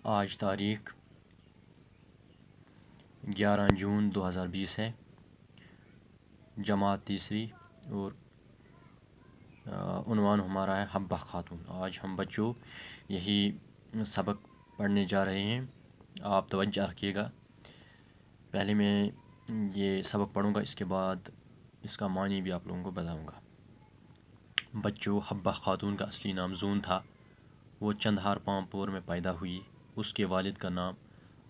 آج تاریخ 11 جون 2020 ہے، جماعت تیسری، اور عنوان ہمارا ہے حبہ خاتون۔ آج ہم بچوں یہی سبق پڑھنے جا رہے ہیں، آپ توجہ رکھیے گا۔ پہلے میں یہ سبق پڑھوں گا، اس کے بعد اس کا معنی بھی آپ لوگوں کو بتاؤں گا۔ بچوں، حبہ خاتون کا اصلی نام زون تھا۔ وہ چندہار پامپور میں پیدا ہوئی۔ اس کے والد کا نام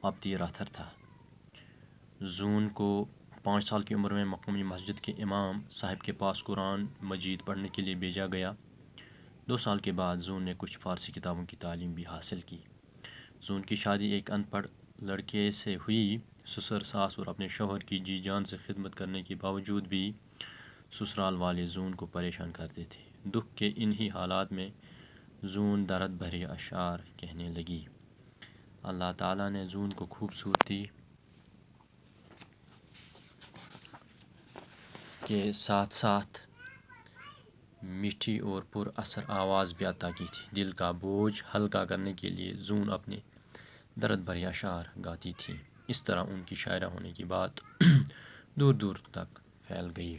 عبدی راتھر تھا۔ زون کو 5 سال کی عمر میں مقامی مسجد کے امام صاحب کے پاس قرآن مجید پڑھنے کے لیے بھیجا گیا۔ 2 سال کے بعد زون نے کچھ فارسی کتابوں کی تعلیم بھی حاصل کی۔ زون کی شادی ایک ان پڑھ لڑکے سے ہوئی۔ سسر ساس اور اپنے شوہر کی جی جان سے خدمت کرنے کے باوجود بھی سسرال والے زون کو پریشان کرتے تھے۔ دکھ کے انہی حالات میں زون درد بھرے اشعار کہنے لگی۔ اللہ تعالیٰ نے زون کو خوبصورتی کے ساتھ ساتھ میٹھی اور پر اثر آواز بھی عطا کی تھی۔ دل کا بوجھ ہلکا کرنے کے لیے زون اپنے درد بھرے اشعار گاتی تھی۔ اس طرح ان کی شاعرہ ہونے کی بات دور دور تک پھیل گئی۔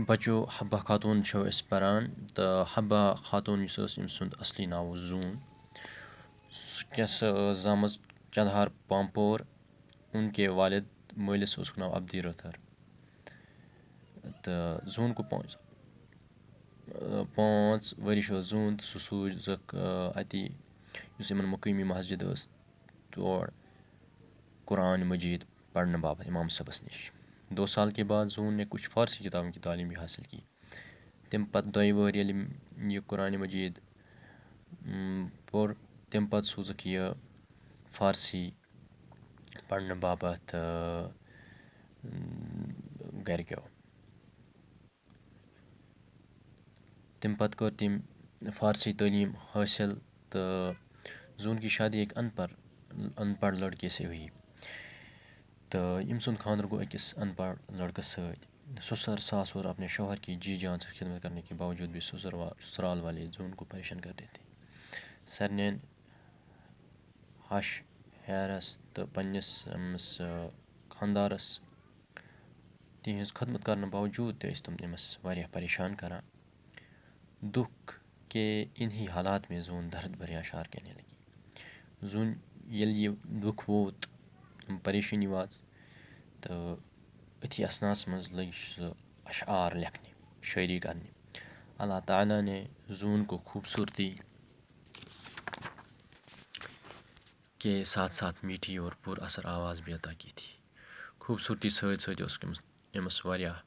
بچو، حبہ خاتون چھو اس پران تو حبہ خاتون ام سند اصلی ناو زون زامز چندہار پامپور۔ ان کے والد مٲلِس اوسُکھ ناو عبدی رٲتھر تہٕ زوٗن کو 5 ؤرِش اوس زوٗن تہٕ سُہ سوٗزکھ اَتہِ یُس یِمن مقٲمی مسجد ٲس تور قرآن مجید پڑھنے باپتھ امام صٲبس نِش۔ 2 سال کے بعد زون نے کچھ فارسی کتابوں کی تعلیم بھی حاصل کی۔ تمہِ پتہٕ 2 ؤہرۍ ییٚلہِ یہِ قرآنِ مجید پوٚر، تمہِ پتہٕ سوٗزکھ یہِ فارسی پرنہٕ باپتھ گرِکیو۔ تمہِ پتہٕ کٔر تٔمۍ فارسی تعلیٖم حٲصِل تہٕ زوٗن کی شادی ایک ان پڑھ لڑکے سے ہوئی تہٕ أمۍ سُنٛد خانٛدر گوٚو أکِس ان پڑھ لڑکس سۭتۍ۔ سسر ساس اور اپنے شوہر کی جی جان سے خدمت کرنے کے باوجود بھی سسرال والے زون کو پریشان کرتے تھے۔ سارنٕیَن ہش ہیہرس تہٕ پننِس خانٛدارس تِہنٛز خدمت کرنہٕ باوجوٗد تہِ ٲسۍ تِم أمِس واریاہ پریشان کران۔ دکھ کے انہی حالات میں زون درد بھرے اشعار کہنے لگی۔ زون ییٚلہِ یہِ دُکھ ووت، پریشٲنی واژ تہٕ أتھی اسناہس منٛز لٔگۍ سُہ اشعار لیکھنہِ، شٲعری کرنہِ۔ اللہ تعالیٰ نے زون کو خوبصورتی کے ساتھ ساتھ میٹھی اور پر اثر آواز بھی عطا کی تھی۔ خوبصورتی سۭتۍ سۭتۍ اوسُکھ أمِس واریاہ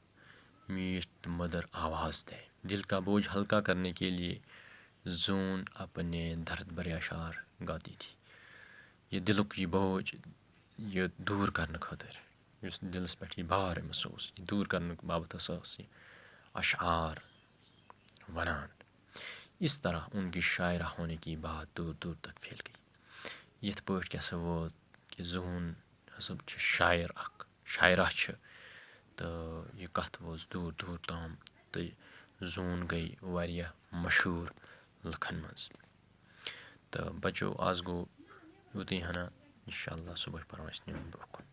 میٖٹھ تہٕ مٔدٕر آواز تہِ۔ دل کا بوجھ ہلکا کرنے کے لیے زون اپنے درد بھرے اشعار گاتی تھی۔ یہ دلُک یہِ بوجھ یہِ دوٗر کرنہٕ خٲطرٕ، یُس دِلس پٮ۪ٹھ یہِ بار أمِس اوس، یہِ دوٗر کرنہٕ باپتھ ٲس یہِ اشعار ونان۔ اس طرح ان کی شاعرہ ہونے کی بات دور دور تک پھیل گئی۔ یِتھ پٲٹھۍ کیٛاہ سا ووت کہِ زون ہسا چھِ شاعر اکھ، شاعرہ چھِ، تہٕ یہِ کتھ وٲژ دوٗر دوٗر تام تہٕ زون گٔے واریاہ مشہوٗر لُکن منٛز۔ تہٕ بچو، آز گوٚو یوٗتٕے ہنا، انشاء اللہ صُبحٲے پرو أسۍ برونٛہہ کُن۔